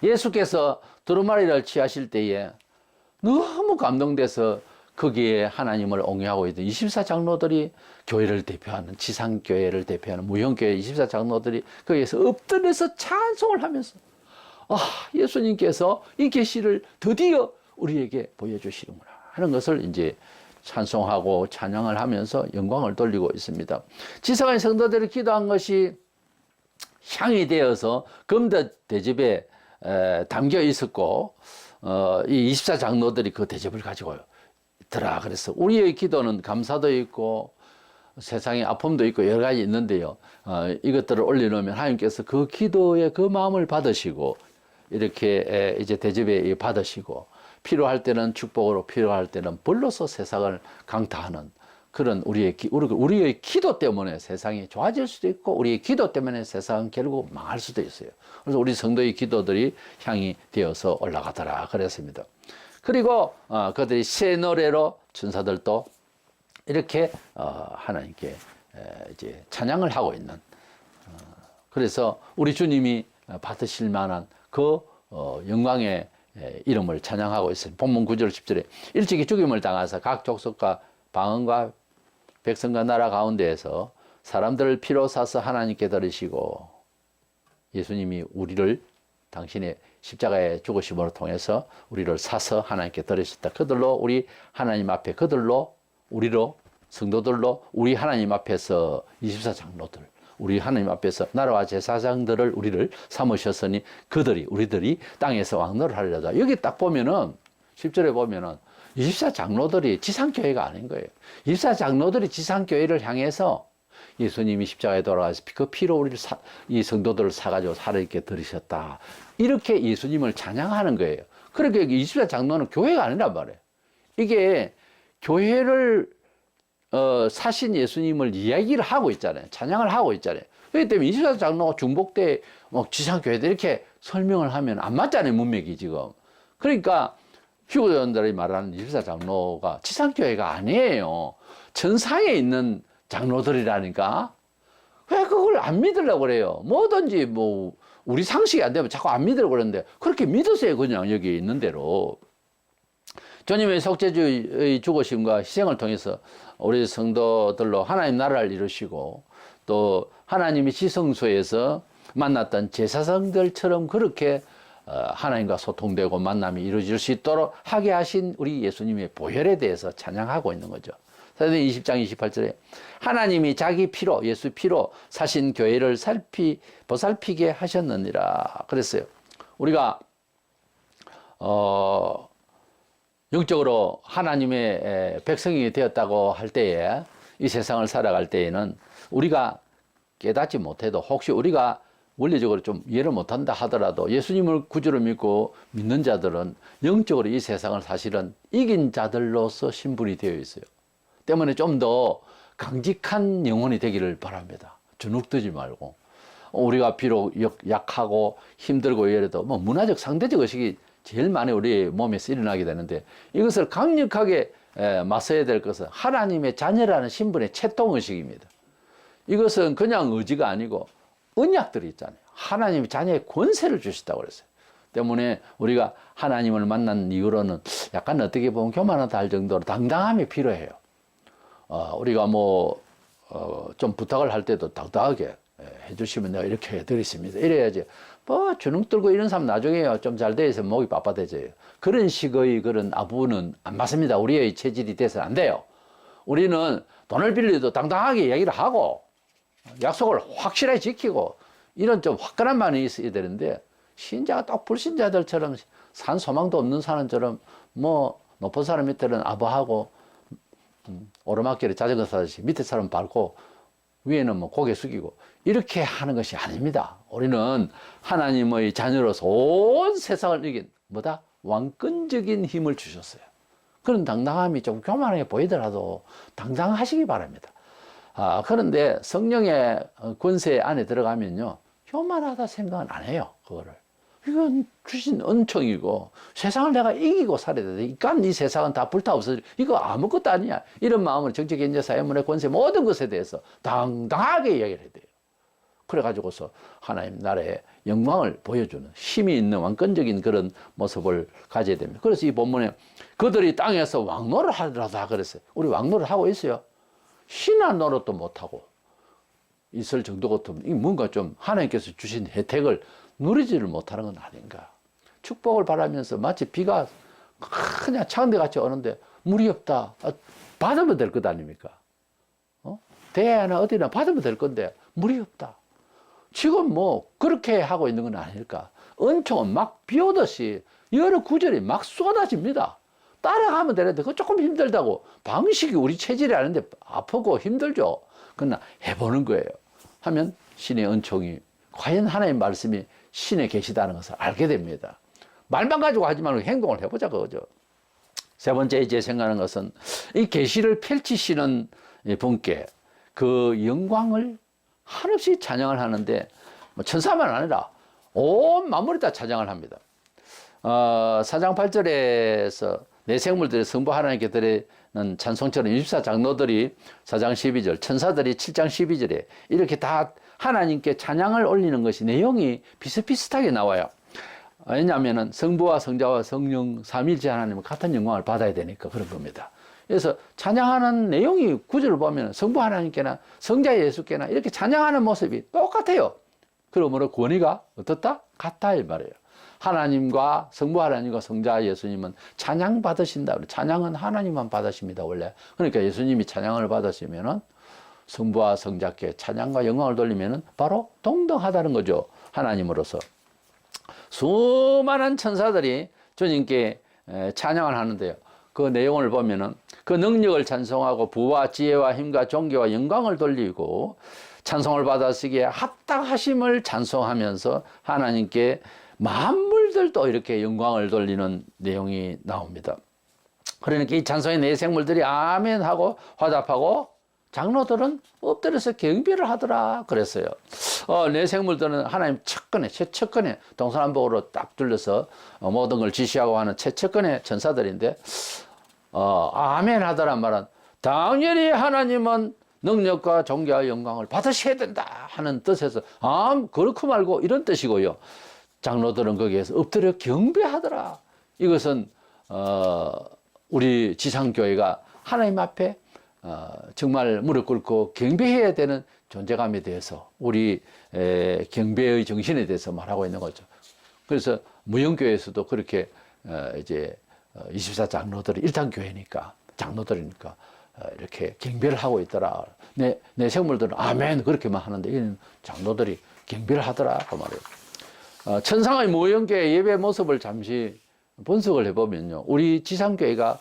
예수께서 두루마리를 취하실 때에 너무 감동돼서 거기에 하나님을 옹유하고 있던 24장로들이 교회를 대표하는 지상교회를 대표하는 무형교회 24장로들이 거기에서 엎드려서 찬송을 하면서 예수님께서 이 계시를 드디어 우리에게 보여주시는구나 하는 것을 이제 찬송하고 찬양을 하면서 영광을 돌리고 있습니다. 지성의 성도들이 기도한 것이 향이 되어서 금대 대접에 담겨 있었고 이 24장로들이 그 대접을 가지고 있더라. 그래서 우리의 기도는 감사도 있고 세상에 아픔도 있고 여러 가지 있는데요. 이것들을 올려놓으면 하나님께서 그 기도의 그 마음을 받으시고 이렇게 이제 대접에 받으시고 필요할 때는 축복으로 필요할 때는 벌로서 세상을 강타하는 그런 우리의 기도 때문에 세상이 좋아질 수도 있고 우리의 기도 때문에 세상은 결국 망할 수도 있어요. 그래서 우리 성도의 기도들이 향이 되어서 올라가더라 그랬습니다. 그리고 그들이 새 노래로 천사들도 이렇게 하나님께 이제 찬양을 하고 있는 그래서 우리 주님이 받으실 만한 그 영광의 이름을 찬양하고 있습니다. 본문 9절 10절에 일찍이 죽임을 당하사 각 족속과 방언과 백성과 나라 가운데에서 사람들을 피로 사서 하나님께 드리시고 예수님이 우리를 당신의 십자가의 죽으심으로 통해서 우리를 사서 하나님께 드리셨다. 그들로 우리 하나님 앞에 그들로 우리로 성도들로 우리 하나님 앞에서 24장로들 우리 하나님 앞에서 나라와 제사장들을 우리를 삼으셨으니 우리들이 땅에서 왕노를 하려다. 여기 딱 보면은 10절에 보면은 24장로들이 지상교회가 아닌 거예요. 24장로들이 지상교회를 향해서 예수님이 십자가에 돌아가서 그 피로 우리를 이 성도들을 사가지고 하나님께 드리셨다. 이렇게 예수님을 찬양하는 거예요. 그러니까 24장로는 교회가 아니란 말이에요. 이게 교회를 사신 예수님을 이야기를 하고 있잖아요. 찬양을 하고 있잖아요. 그렇기 때문에 24장로가 중복대 지상교회들 이렇게 설명을 하면 안 맞잖아요. 문맥이 지금. 그러니까 휴거전들이 말하는 24장로가 지상교회가 아니에요. 전상에 있는 장로들이라니까. 왜 그걸 안 믿으려고 그래요? 뭐든지 우리 상식이 안 되면 자꾸 안 믿으려고 그러는데 그렇게 믿으세요. 그냥 여기 있는 대로. 주님의 속죄주의 죽으심과 희생을 통해서 우리 성도들로 하나님 나라를 이루시고 또 하나님이 지성소에서 만났던 제사장들처럼 그렇게 하나님과 소통되고 만남이 이루어질 수 있도록 하게 하신 우리 예수님의 보혈에 대해서 찬양하고 있는 거죠. 사도행 20장 28절에 하나님이 자기 피로 예수 피로 사신 교회를 보살피게 하셨느니라 그랬어요. 우리가 영적으로 하나님의 백성이 되었다고 할 때에 이 세상을 살아갈 때에는 우리가 깨닫지 못해도 혹시 우리가 원리적으로 좀 이해를 못한다 하더라도 예수님을 구주로 믿고 믿는 자들은 영적으로 이 세상을 사실은 이긴 자들로서 신분이 되어 있어요. 때문에 좀 더 강직한 영혼이 되기를 바랍니다. 주눅들지 말고. 우리가 비록 약하고 힘들고 이래도 문화적 상대적 의식이 제일 많이 우리 몸에서 일어나게 되는데 이것을 강력하게 맞서야 될 것은 하나님의 자녀라는 신분의 채통의식입니다. 이것은 그냥 의지가 아니고 언약들이 있잖아요. 하나님이 자녀의 권세를 주셨다고 그랬어요. 때문에 우리가 하나님을 만난 이후로는 약간 어떻게 보면 교만하다 할 정도로 당당함이 필요해요. 우리가 좀 부탁을 할 때도 당당하게 해주시면 내가 이렇게 해드리겠습니다. 이래야지. 주눅 들고 이런 사람 나중에요. 좀 잘 돼 있으면 목이 빳빳해져요. 그런 식의 그런 아부는 안 맞습니다. 우리의 체질이 돼서는 안 돼요. 우리는 돈을 빌려도 당당하게 이야기를 하고 약속을 확실하게 지키고 이런 좀 화끈한 말이 있어야 되는데 신자가 딱 불신자들처럼 산 소망도 없는 사람처럼 높은 사람 밑에는 아부하고 오르막길에 자전거 타듯이 밑에 사람 밟고 위에는 고개 숙이고 이렇게 하는 것이 아닙니다. 우리는 하나님의 자녀로서 온 세상을 이긴 왕권적인 힘을 주셨어요. 그런 당당함이 좀 교만하게 보이더라도 당당하시기 바랍니다. 그런데 성령의 권세 안에 들어가면요 교만하다 생각은 안 해요. 그거를 이건 주신 은총이고 세상을 내가 이기고 살아야 돼. 그러니까 이 세상은 다 불타 없어져. 이거 아무것도 아니야. 이런 마음으로 정치, 경제, 사회, 문화, 권세 모든 것에 대해서 당당하게 이야기를 해야 돼요. 그래가지고서 하나님 나라의 영광을 보여주는 힘이 있는 왕권적인 그런 모습을 가져야 됩니다. 그래서 이 본문에 그들이 땅에서 왕노를 하더라다 그랬어요. 우리 왕노를 하고 있어요. 신한 노릇도 못하고 있을 정도 같으면 뭔가 좀 하나님께서 주신 혜택을 누리지를 못하는 건 아닌가. 축복을 바라면서 마치 비가 그냥 차은대 같이 오는데 물이 없다. 받으면 될 것 아닙니까? 대회나 어디나 받으면 될 건데 무리 없다. 지금 뭐 그렇게 하고 있는 건 아닐까? 은총은 막 비 오듯이 여러 구절이 막 쏟아집니다. 따라가면 되는데 그거 조금 힘들다고. 방식이 우리 체질이 아닌데 아프고 힘들죠. 그러나 해보는 거예요. 하면 신의 은총이 과연 하나님의 말씀이 신에 계시다는 것을 알게 됩니다. 말만 가지고 하지 말고 행동을 해보자 그거죠. 세 번째 이제 생각하는 것은 이 계시를 펼치시는 분께 그 영광을 한없이 찬양을 하는데 뭐 천사만 아니라 온 만물이 다 찬양을 합니다. 4장 8절에서 내 생물들이 성부 하나님께 드리는 찬송처럼 24장로들이 4장 12절, 천사들이 7장 12절에 이렇게 다 하나님께 찬양을 올리는 것이 내용이 비슷비슷하게 나와요. 왜냐하면 성부와 성자와 성령 삼위일체 하나님은 같은 영광을 받아야 되니까 그런 겁니다. 그래서 찬양하는 내용이 구절을 보면 성부 하나님께나 성자 예수께나 이렇게 찬양하는 모습이 똑같아요. 그러므로 권위가 어떻다? 같다 이 말이에요. 하나님과 성부 하나님과 성자 예수님은 찬양 받으신다. 찬양은 하나님만 받으십니다 원래. 그러니까 예수님이 찬양을 받으시면은 성부와 성자께 찬양과 영광을 돌리면은 바로 동등하다는 거죠. 하나님으로서. 수많은 천사들이 주님께 찬양을 하는데요. 그 내용을 보면은 그 능력을 찬송하고 부와 지혜와 힘과 존귀와 영광을 돌리고 찬송을 받으시기에 합당하심을 찬송하면서 하나님께 만물들도 이렇게 영광을 돌리는 내용이 나옵니다. 그러니까 이 찬송의 네 생물들이 아멘 하고 화답하고 장로들은 엎드려서 경배를 하더라 그랬어요. 네 생물들은 하나님 최측근에 동서남북으로 딱 둘러서 모든 걸 지시하고 하는 최측근의 천사들인데 아멘 하더란 말은 당연히 하나님은 능력과 존귀와 영광을 받으셔야 된다 하는 뜻에서 그렇고 말고 이런 뜻이고요. 장로들은 거기에서 엎드려 경배하더라. 이것은 우리 지상교회가 하나님 앞에 정말 무릎 꿇고 경배해야 되는 존재감에 대해서 우리 경배의 정신에 대해서 말하고 있는 거죠. 그래서 무형교회에서도 그렇게 이제 24장로들이 일당교회니까 장로들이니까 이렇게 경배를 하고 있더라. 내 생물들은 아멘 그렇게만 하는데 이는 장로들이 경배를 하더라 그 말이에요. 천상의 무형교회 예배 모습을 잠시 분석을 해보면요, 우리 지상교회가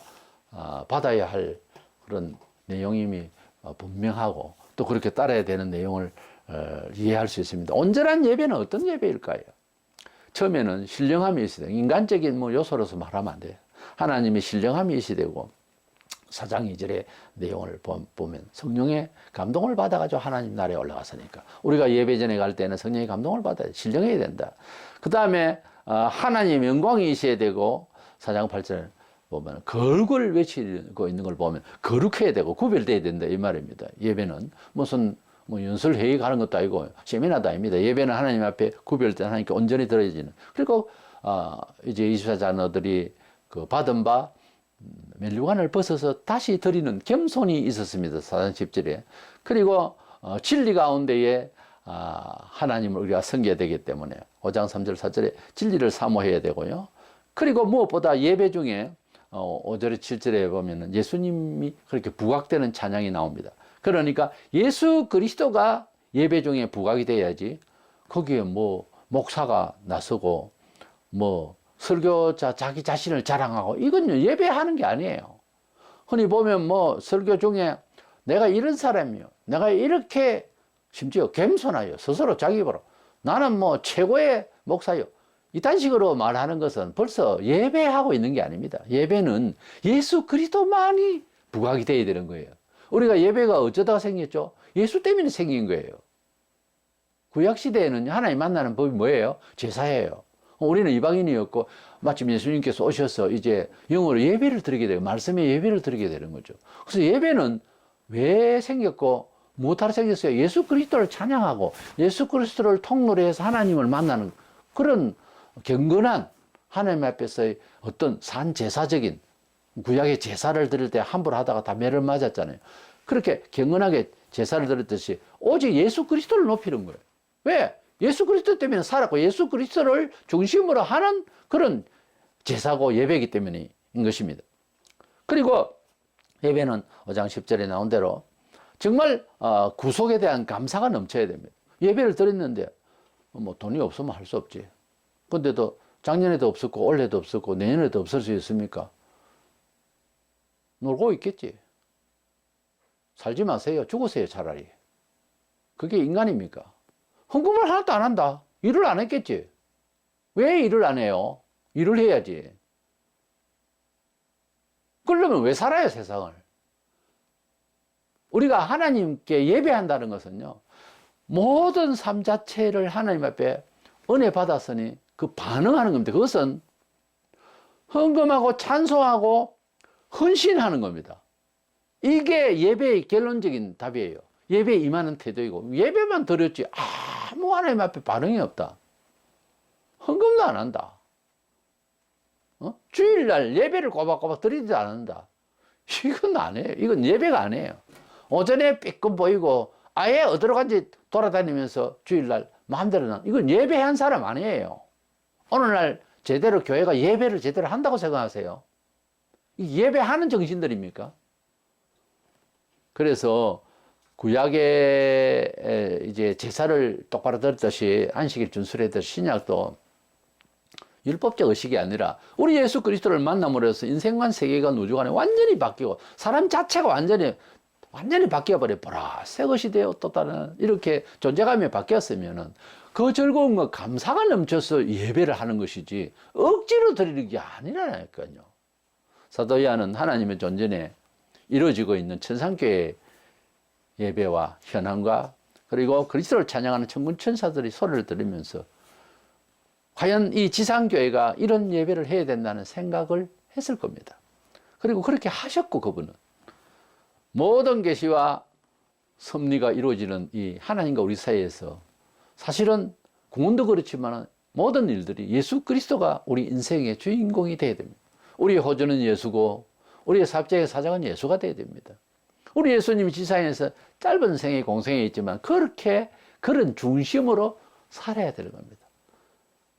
받아야 할 그런 내용이 분명하고 또 그렇게 따라야 되는 내용을 이해할 수 있습니다. 온전한 예배는 어떤 예배일까요? 처음에는 신령함이 있어야 돼요. 인간적인 요소로서 말하면 안 돼요. 하나님의 신령함이 있어야 되고 4장 2절의 내용을 보면 성령의 감동을 받아가지고 하나님 나라에 올라갔으니까 우리가 예배 전에 갈 때는 성령의 감동을 받아야 신령해야 된다. 그 다음에 하나님의 영광이 있어야 되고 4장 8절 보면 거룩을 외치고 있는 걸 보면 거룩해야 되고 구별돼야 된다 이 말입니다. 예배는 무슨 연설 회의 가는 것도 아니고 세미나도 아닙니다. 예배는 하나님 앞에 구별된 하나님께 온전히 드려지는. 그리고 이제 24장로들이 그 받은 바 멸류관을 벗어서 다시 드리는 겸손이 있었습니다. 4장 10절에. 그리고 진리 가운데에 하나님을 우리가 섬겨야 되기 때문에 5장 3절 4절에 진리를 사모해야 되고요. 그리고 무엇보다 예배 중에 5절에 7절에 보면은 예수님이 그렇게 부각되는 찬양이 나옵니다. 그러니까 예수 그리스도가 예배 중에 부각이 돼야지 거기에 목사가 나서고 설교자 자기 자신을 자랑하고 이건 예배하는 게 아니에요. 흔히 보면 설교 중에 내가 이런 사람이요, 내가 이렇게 심지어 겸손하여 스스로 자기 입으로 나는 최고의 목사요, 이딴 식으로 말하는 것은 벌써 예배하고 있는 게 아닙니다. 예배는 예수 그리스도만이 부각이 돼야 되는 거예요. 우리가 예배가 어쩌다가 생겼죠? 예수 때문에 생긴 거예요. 구약시대에는 하나님 만나는 법이 뭐예요? 제사예요. 우리는 이방인이었고 마침 예수님께서 오셔서 이제 영으로 예배를 드리게 되고 말씀의 예배를 드리게 되는 거죠. 그래서 예배는 왜 생겼고 무엇하러 생겼어요? 예수 그리스도를 찬양하고 예수 그리스도를 통로로 해서 하나님을 만나는 그런 경건한 하나님 앞에서의 어떤 산제사적인 구약의 제사를 드릴 때 함부로 하다가 다 매를 맞았잖아요. 그렇게 경건하게 제사를 드렸듯이 오직 예수 그리스도를 높이는 거예요. 왜? 예수 그리스도 때문에 살았고 예수 그리스도를 중심으로 하는 그런 제사고 예배이기 때문인 것입니다. 그리고 예배는 5장 10절에 나온 대로 정말 구속에 대한 감사가 넘쳐야 됩니다. 예배를 드렸는데 뭐 돈이 없으면 할 수 없지. 근데도 작년에도 없었고 올해도 없었고 내년에도 없을 수 있습니까? 놀고 있겠지. 살지 마세요. 죽으세요 차라리. 그게 인간입니까? 헌금을 하나도 안 한다. 일을 안 했겠지. 왜 일을 안 해요? 일을 해야지. 그러려면 왜 살아요 세상을? 우리가 하나님께 예배한다는 것은요, 모든 삶 자체를 하나님 앞에 은혜 받았으니 그 반응하는 겁니다. 그것은 헌금하고 찬송하고 헌신하는 겁니다. 이게 예배의 결론적인 답이에요. 예배에 임하는 태도이고, 예배만 드렸지 아무 하나님 앞에 반응이 없다. 헌금도 안 한다. 주일날 예배를 꼬박꼬박 드리지도 않는다. 이건 아니에요. 이건 예배가 아니에요. 오전에 삐끔 보이고 아예 어디로 간지 돌아다니면서 주일날 마음대로는, 이건 예배한 사람 아니에요. 오늘날 제대로 교회가 예배를 제대로 한다고 생각하세요? 예배하는 정신들입니까? 그래서 구약에 이제 제사를 똑바로 드렸듯이 안식일 준수했듯이 신약도 율법적 의식이 아니라 우리 예수 그리스도를 만남으로 해서 인생관, 세계관, 우주관이 완전히 바뀌고 사람 자체가 완전히 바뀌어버려. 보라 새 것이 되어 또 다른 이렇게 존재감이 바뀌었으면은 그 즐거움과 감사가 넘쳐서 예배를 하는 것이지 억지로 드리는 게 아니라니까요. 사도야는 하나님의 존전에 이루어지고 있는 천상교회 예배와 현황과 그리고 그리스도를 찬양하는 천군 천사들이 소리를 들으면서 과연 이 지상교회가 이런 예배를 해야 된다는 생각을 했을 겁니다. 그리고 그렇게 하셨고, 그분은 모든 계시와 섭리가 이루어지는 이 하나님과 우리 사이에서 사실은 구원도 그렇지만 모든 일들이 예수 그리스도가 우리 인생의 주인공이 되어야 됩니다. 우리의 호주는 예수고 우리의 사업자의 사장은 예수가 되어야 됩니다. 우리 예수님이 지상에서 짧은 생의 공생에 있지만 그런 중심으로 살아야 되는 겁니다.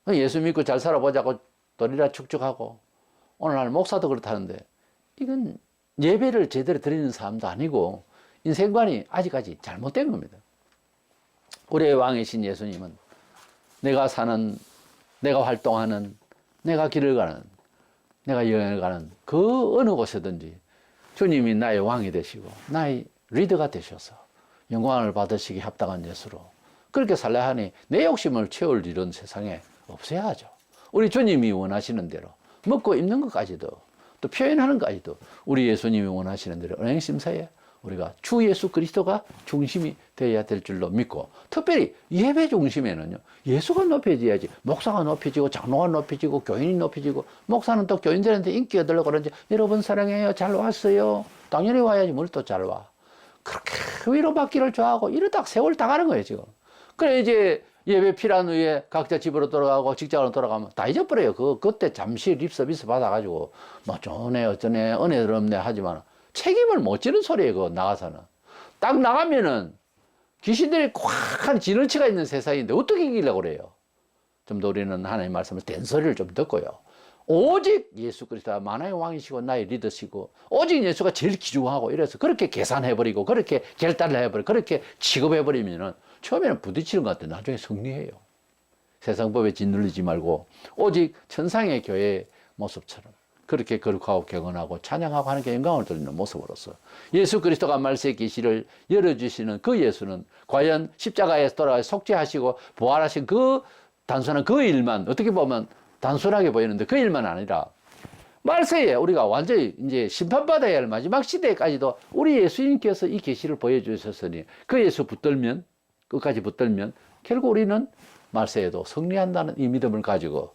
예수 믿고 잘 살아보자고 도리라 축축하고 오늘날 목사도 그렇다는데 이건 예배를 제대로 드리는 삶도 아니고 인생관이 아직까지 잘못된 겁니다. 우리의 왕이신 예수님은 내가 사는, 내가 활동하는, 내가 길을 가는, 내가 여행을 가는 그 어느 곳에든지 주님이 나의 왕이 되시고 나의 리더가 되셔서 영광을 받으시기 합당한 예수로 그렇게 살려 하니 내 욕심을 채울 일은 세상에 없어야 하죠. 우리 주님이 원하시는 대로 먹고 입는 것까지도 또 표현하는 것까지도 우리 예수님이 원하시는 대로 은행심사에 우리가 주 예수 그리스도가 중심이 되어야 될 줄로 믿고, 특별히 예배 중심에는요 예수가 높여져야지. 목사가 높여지고 장로가 높여지고 교인이 높여지고, 목사는 또 교인들한테 인기 얻으려고 그러는지 여러분 사랑해요, 잘 왔어요, 당연히 와야지 뭘 또 잘 와. 그렇게 위로받기를 좋아하고 이러다 세월 다 가는 거예요 지금. 그래 이제 예배 필요한 후에 각자 집으로 돌아가고 직장으로 돌아가면 다 잊어버려요. 그때 잠시 립서비스 받아가지고 뭐 좋네 어쩌네 은혜들 없네 하지만 책임을 못 지는 소리예요. 그거 나가서는 딱 나가면은 귀신들이 콱한 진원치가 있는 세상인데 어떻게 이기려고 그래요? 좀 더 우리는 하나님의 말씀을 된소리를 좀 듣고요, 오직 예수 그리스도가 만왕의 왕이시고 나의 리더시고 오직 예수가 제일 귀중하고 이래서 그렇게 계산해버리고 그렇게 결단을 해버리고 그렇게 취급해버리면은 처음에는 부딪히는 것 같아요. 나중에 승리해요. 세상 법에 짓눌리지 말고 오직 천상의 교회의 모습처럼 그렇게 거룩하고 경건하고 찬양하고 하는 게 영광을 돌리는 모습으로서 예수 그리스도가 말세의 계시를 열어주시는 그 예수는 과연 십자가에서 돌아가 속죄하시고 부활하신 그 단순한 그 일만, 어떻게 보면 단순하게 보이는데 그 일만 아니라 말세에 우리가 완전히 이제 심판받아야 할 마지막 시대까지도 우리 예수님께서 이 계시를 보여주셨으니 그 예수 붙들면, 끝까지 붙들면 결국 우리는 말세에도 승리한다는 이 믿음을 가지고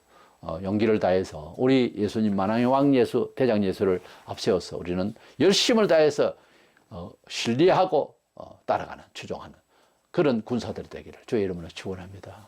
용기를 다해서 우리 예수님 만왕의 왕 예수, 대장 예수를 앞세워서 우리는 열심을 다해서 신뢰하고 따라가는, 추종하는 그런 군사들이 되기를 주의 이름으로 축원합니다.